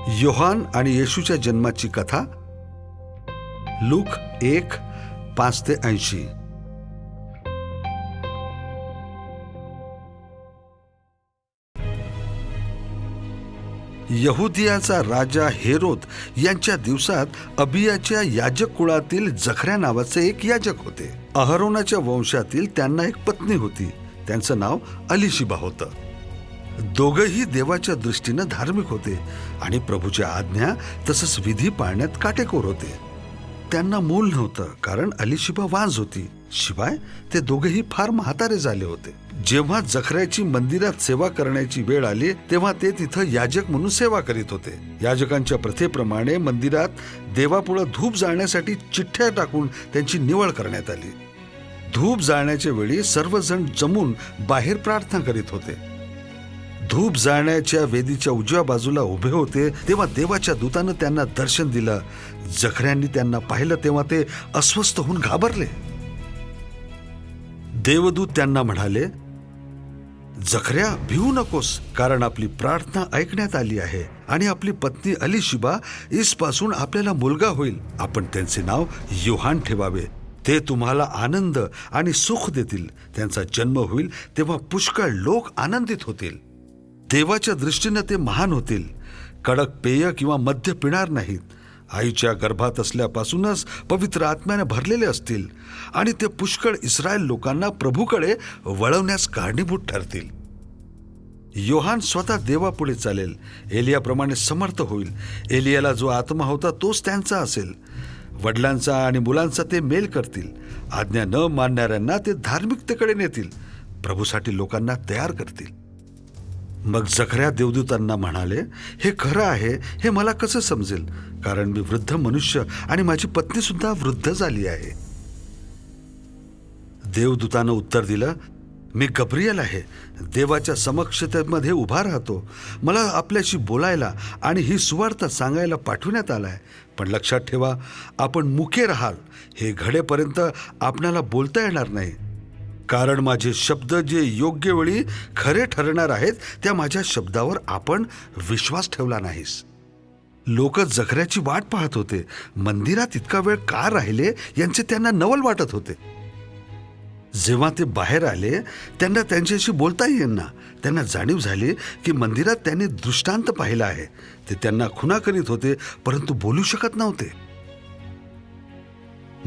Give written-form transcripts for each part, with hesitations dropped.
योहान आणि येशूच्या जन्माची कथा, लूक 1:5-80. यहुदियाचा राजा हेरोद यांच्या दिवसात अबियाच्या याजक कुळातील जखऱ्या नावाचे एक याजक होते. अहरोनाच्या वंशातील त्यांना एक पत्नी होती. त्यांचं नाव अलिशिबा होतं. दोघंही देवाच्या दृष्टीनं धार्मिक होते आणि प्रभूच्या आज्ञा तसंच विधी पाळण्यात काटेकोर होते. त्यांना मूल नव्हतं कारण अलिशिबा वांज होती. शिवाय ते दोघेही फार म्हातारे झाले होते. जेव्हा जखऱ्याची मंदिरात सेवा करण्याची वेळ आली तेव्हा ते तिथं याजक म्हणून सेवा करीत होते. याजकांच्या प्रथेप्रमाणे मंदिरात देवापुढे धूप जाळण्यासाठी चिठ्ठ्या टाकून त्यांची निवड करण्यात आली. धूप जाळण्याच्या वेळी सर्वजण जमून बाहेर प्रार्थना करीत होते. धूप जाळण्याच्या वेदीच्या उजव्या बाजूला उभे होते तेव्हा देवाच्या दूतानं त्यांना दर्शन दिलं. जखऱ्यांनी त्यांना पाहिलं तेव्हा ते अस्वस्थ होऊन घाबरले. देवदूत त्यांना म्हणाले, जखऱ्या, भिवू नकोस, कारण आपली प्रार्थना ऐकण्यात आली आहे आणि आपली पत्नी अलिशिबा इसपासून आपल्याला मुलगा होईल. आपण त्यांचे नाव योहान ठेवावे. ते तुम्हाला आनंद आणि सुख देतील. त्यांचा जन्म होईल तेव्हा पुष्कळ लोक आनंदित होतील. देवाच्या दृष्टीनं ते महान होतील. कडक पेय किंवा मद्य पिणार नाहीत. आईच्या गर्भात असल्यापासूनच पवित्र आत्म्याने भरलेले असतील आणि ते पुष्कळ इस्रायल लोकांना प्रभूकडे वळवण्यास कारणीभूत ठरतील. योहान स्वतः देवापुढे चालेल. एलियाप्रमाणे समर्थ होईल. एलियाला जो आत्मा होता तोच त्यांचा असेल. वडिलांचा आणि मुलांचा ते मेल करतील. आज्ञा न मानणाऱ्यांना ते धार्मिकतेकडे नेतील. प्रभूसाठी लोकांना तयार करतील. मग जखऱ्या देवदूतांना म्हणाले, हे खरं आहे हे मला कसं समजेल, कारण मी वृद्ध मनुष्य आणि माझी पत्नी सुद्धा वृद्ध झाली आहे. देवदूतानं उत्तर दिलं, मी गब्रियल आहे. देवाच्या समक्षतेमध्ये उभा राहतो. मला आपल्याशी बोलायला आणि ही सुवार्ता सांगायला पाठवण्यात आलाय. पण लक्षात ठेवा, आपण मुके राहाल. हे घडेपर्यंत आपणाला बोलता येणार नाही, कारण माझे शब्द जे योग्य वेळी खरे ठरणार आहेत त्या माझ्या शब्दावर आपण विश्वास ठेवला नाहीस. लोक जखऱ्याची वाट पाहत होते. मंदिरात इतका वेळ का राहिले यांचे त्यांना नवल वाटत होते. जेव्हा ते बाहेर आले त्यांना त्यांच्याशी बोलता येईना. त्यांना जाणीव झाली की मंदिरात त्यांनी दृष्टांत पाहिला आहे. ते त्यांना खुणा करीत होते परंतु बोलू शकत नव्हते.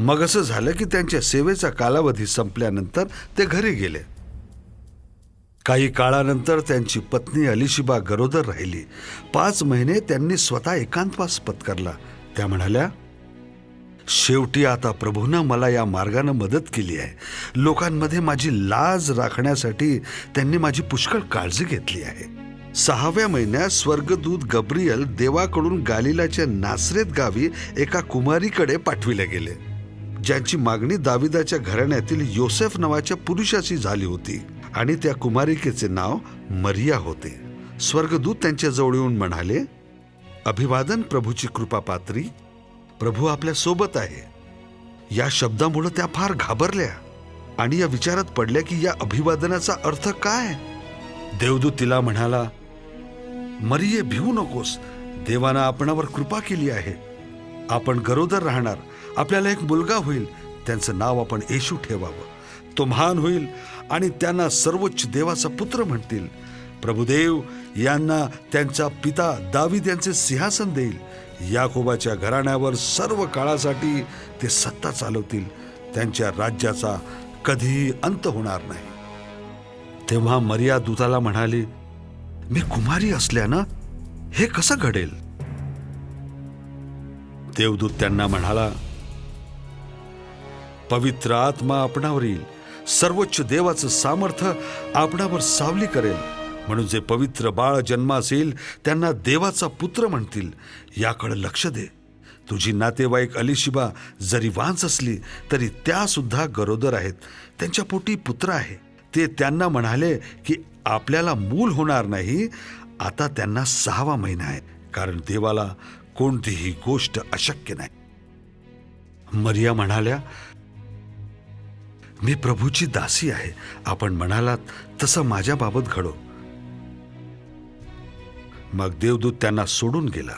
मग असं झालं की त्यांच्या सेवेचा कालावधी संपल्यानंतर ते घरी गेले. काही काळानंतर त्यांची पत्नी अलिशिबा गरोदर राहिली. 5 महिने त्यांनी स्वतः एकांतवास पत्करला. त्या म्हणाल्या, शेवटी आता प्रभूनं मला या मार्गानं मदत केली आहे. लोकांमध्ये माझी लाज राखण्यासाठी त्यांनी माझी पुष्कळ काळजी घेतली आहे. 6व्या महिन्यात स्वर्गदूत गब्रियल देवाकडून गालिलाच्या नासरेत गावी एका कुमारीकडे पाठविले गेले, ज्यांची मागणी दाविदाच्या घराण्यातील योसेफ नावाच्या पुरुषाशी झाली होती आणि त्या कुमारिकेचे नाव मरिया होते. स्वर्गदूत त्यांच्या जवळ येऊन म्हणाले, अभिवादन प्रभूची कृपा पात्री, प्रभू आपल्या सोबत आहे. या शब्दामुळे त्या फार घाबरल्या आणि या विचारात पडल्या की या अभिवादनाचा अर्थ काय. देवदूत तिला म्हणाला, मरिये, भिवू नकोस. देवानं आपणावर कृपा केली आहे. आपण गरोदर राहणार. आपल्याला एक मुलगा होईल. त्यांचं नाव आपण येशू ठेवावं. तो महान होईल आणि त्यांना सर्वोच्च देवाचा पुत्र म्हणतील. प्रभुदेव यांना त्यांचा पिता दावीद यांचे सिंहासन देईल. याकोबाच्या घराण्यावर सर्व काळासाठी ते सत्ता चालवतील. त्यांच्या राज्याचा कधीही अंत होणार नाही. तेव्हा मरिया दूताला म्हणाली, मी कुमारी असल्यानं हे कसं घडेल. देवदूत त्यांना म्हणाला, पवित्र आत्मा आपणावर येईल. सर्वोच्च देवाचं सामर्थ्य आपणावर सावली करेल. म्हणून जे पवित्र बाळ जन्मास येईल त्यांना देवाचा पुत्र म्हणतील. याकडे लक्ष दे. तुझी नातेवाईक अलिशिबा जरी वांज असली तरी त्या सुद्धा गरोदर आहेत. त्यांच्या पोटी पुत्र आहे. ते त्यांना म्हणाले की आपल्याला मूल होणार नाही. आता त्यांना 6वा महिना आहे, कारण देवाला कोणतीही गोष्ट अशक्य नाही. मरिया म्हणाल्या, मी प्रभूची दासी आहे. आपण म्हणालात तसं माझ्या बाबत घडो. मग देवदूत त्यांना सोडून गेला.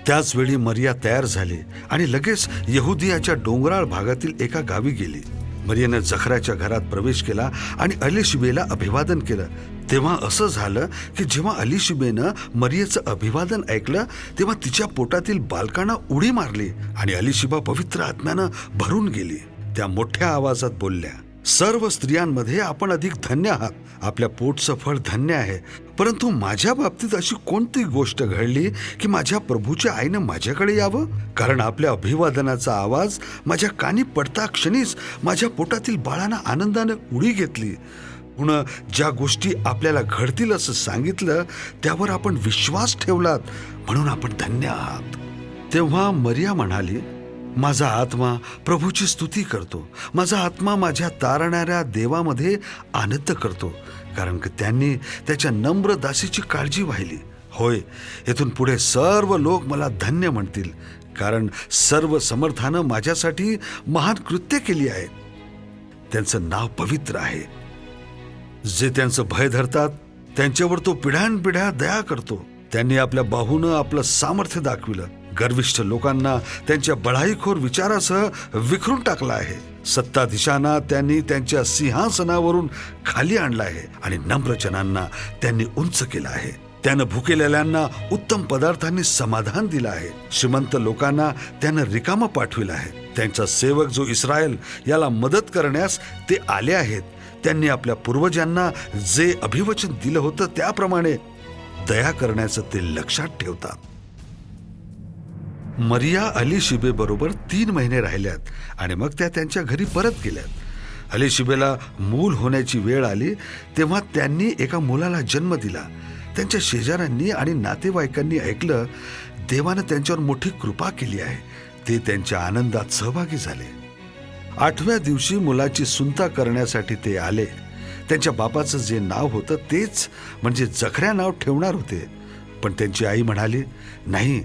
त्याच वेळी मरिया तयार झाली आणि लगेच यहुदियाच्या डोंगराळ भागातील एका गावी गेली. मरियाने जखराच्या घरात प्रवेश केला आणि अलिशिबेला अभिवादन केलं. तेव्हा असं झालं की जेव्हा अलिशिबेनं मरियेचं अभिवादन ऐकलं तेव्हा तिच्या पोटातील बालकांना उडी मारली आणि अलिशिबा पवित्र आत्म्यानं भरून गेली. त्या मोठ्या आवाजात बोलल्या, सर्व स्त्रियांमध्ये आपण अधिक धन्य आहात. आपल्या पोटचं फळ धन्य आहे. परंतु माझ्या बाबतीत अशी कोणती गोष्ट घडली की माझ्या प्रभूच्या आईनं माझ्याकडे यावं? कारण आपल्या अभिवादनाचा आवाज माझ्या कानी पडता क्षणीच माझ्या पोटातील बाळानं आनंदाने उडी घेतली. पुन्हा ज्या गोष्टी आपल्याला घडतील असं सांगितलं त्यावर आपण विश्वास ठेवलात म्हणून आपण धन्य आहात. तेव्हा मरिया म्हणाली, माझा आत्मा प्रभूची स्तुती करतो. माझा आत्मा माझ्या तारणाऱ्या देवामध्ये आनंद करतो, कारण की त्यांनी त्याच्या नम्र दासीची काळजी वाहिली. होय, येथून पुढे सर्व लोक मला धन्य म्हणतील, कारण सर्व समर्थानं माझ्यासाठी महान कृत्य केली आहेत. त्यांचं नाव पवित्र आहे. जे त्यांचं भय धरतात त्यांच्यावर तो पिढ्यानपिढ्या दया करतो. त्यांनी आपल्या बाहूनं आपलं सामर्थ्य दाखविलं. गर्विष्ठ लोकांना त्यांच्या बढाईखोर विचारासह विखरून टाकलं आहे. सत्ताधीशांना त्यांनी त्यांच्या सिंहासनावरून खाली आणलं आहे आणि नम्रजनांना त्यांनी उंच केलं आहे. त्यानं भुकेलेल्यांना उत्तम पदार्थांनी समाधान दिलं आहे. श्रीमंत लोकांना त्यानं रिकामं पाठविलं आहे. त्यांचा सेवक जो इस्रायल याला मदत करण्यास ते आले आहेत. त्यांनी आपल्या पूर्वजांना जे अभिवचन दिलं होतं त्याप्रमाणे दया करण्याचं ते लक्षात ठेवतात. मरिया अलिशिबे बरोबर 3 महिने राहिल्यात आणि मग त्या त्यांच्या घरी परत गेल्यात. अलिशिबेला मूल होण्याची वेळ आली तेव्हा त्यांनी एका मुलाला जन्म दिला. त्यांच्या शेजाऱ्यांनी आणि नातेवाईकांनी ऐकलं, देवानं त्यांच्यावर मोठी कृपा केली आहे. ते त्यांच्या आनंदात सहभागी झाले. 8व्या दिवशी मुलाची सुंता करण्यासाठी ते आले. त्यांच्या बापाचं जे नाव होतं तेच म्हणजे जखऱ्या नाव ठेवणार होते, पण त्यांची आई म्हणाली, नाही,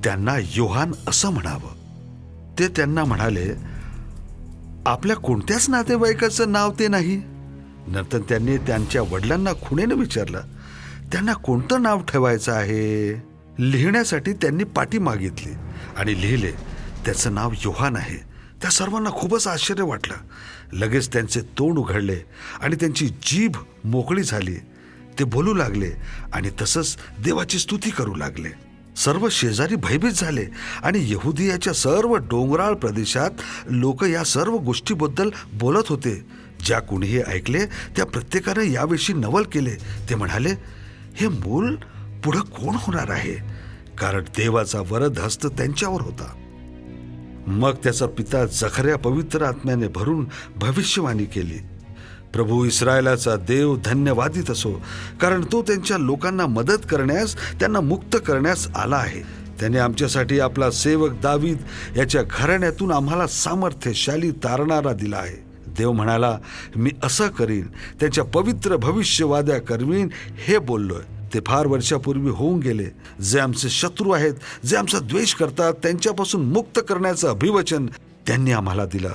त्यांना योहान असं म्हणावं. ते त्यांना म्हणाले, आपल्या कोणत्याच नातेवाईकाचं नाव ते नाही. नंतर त्यांनी त्यांच्या वडिलांना खुणेनं विचारलं, त्यांना कोणतं नाव ठेवायचं आहे? लिहिण्यासाठी त्यांनी पाटी मागितली आणि लिहिले, त्याचं नाव योहान आहे. त्या सर्वांना खूपच आश्चर्य वाटलं. लगेच त्यांचे तोंड उघडले आणि त्यांची जीभ मोकळी झाली. ते बोलू लागले आणि तसंच देवाची स्तुती करू लागले. सर्व शेजारी भयभीत झाले आणि यहुदियाच्या सर्व डोंगराळ प्रदेशात लोक या सर्व गोष्टीबद्दल बोलत होते. ज्या कुणीही ऐकले त्या प्रत्येकाने याविषयी नवल केले. ते म्हणाले, हे मूल पुढं कोण होणार आहे? कारण देवाचा वरद हस्त त्यांच्यावर होता. मग त्याचा पिता जखऱ्या पवित्र आत्म्याने भरून भविष्यवाणी केली, प्रभू इस्रायलाचा देव धन्यवादित असो, कारण तो त्यांच्या लोकांना मदत करण्यास, त्यांना मुक्त करण्यास आला आहे. त्याने आमच्यासाठी आपला सेवक दावीद याच्या घराण्यातून आम्हाला सामर्थ्यशाली तारणारा दिला आहे. देव म्हणाला, मी असं करीन, त्यांच्या पवित्र भविष्यवाद्या करवीन हे बोललोय. ते फार वर्षापूर्वी होऊन गेले. जे आमचे शत्रू आहेत, जे आमचा द्वेष करतात, त्यांच्यापासून मुक्त करण्याचं अभिवचन त्यांनी आम्हाला दिलं.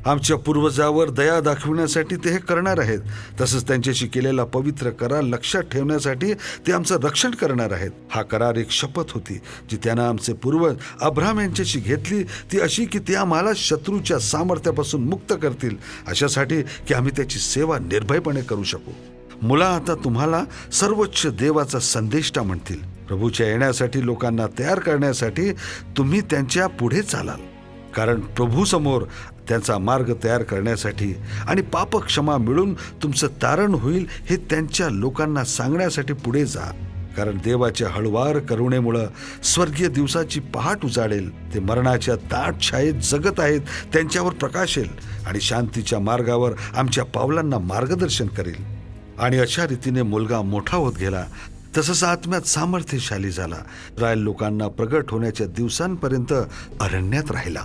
आमच्या पूर्वजावर दया दाखविण्यासाठी ते हे करणार आहेत. तसंच त्यांच्याशी केलेला पवित्र करार लक्षात ठेवण्यासाठी ते आमचं रक्षण करणार आहेत. हा करार एक शपथ होती जी त्यानं आमचे पूर्वज अब्राहम यांच्याशी घेतली. ती अशी की ते आम्हाला शत्रूच्या सामर्थ्यापासून मुक्त करतील, अशासाठी की आम्ही त्याची सेवा निर्भयपणे करू शकू. मुला आता तुम्हाला सर्वोच्च देवाचा संदेष्टा म्हणतील. प्रभूच्या येण्यासाठी लोकांना तयार करण्यासाठी तुम्ही त्यांच्या पुढे चालाल. कारण प्रभूसमोर त्यांचा मार्ग तयार करण्यासाठी आणि पाप क्षमा मिळून तुमचं तारण होईल हे त्यांच्या लोकांना सांगण्यासाठी पुढे जा. कारण देवाच्या हळुवार करुणेमुळं स्वर्गीय दिवसाची पहाट उजाडेल. ते मरणाच्या दाट छायेत जगत आहेत त्यांच्यावर प्रकाश येईल आणि शांतीच्या मार्गावर आमच्या पावलांना मार्गदर्शन करेल. आणि अशा रीतीने मुलगा मोठा होत गेला, तसंच आत्म्यात सामर्थ्यशाली झाला. इस्रायल लोकांना प्रगट होण्याच्या दिवसांपर्यंत अरण्यात राहिला.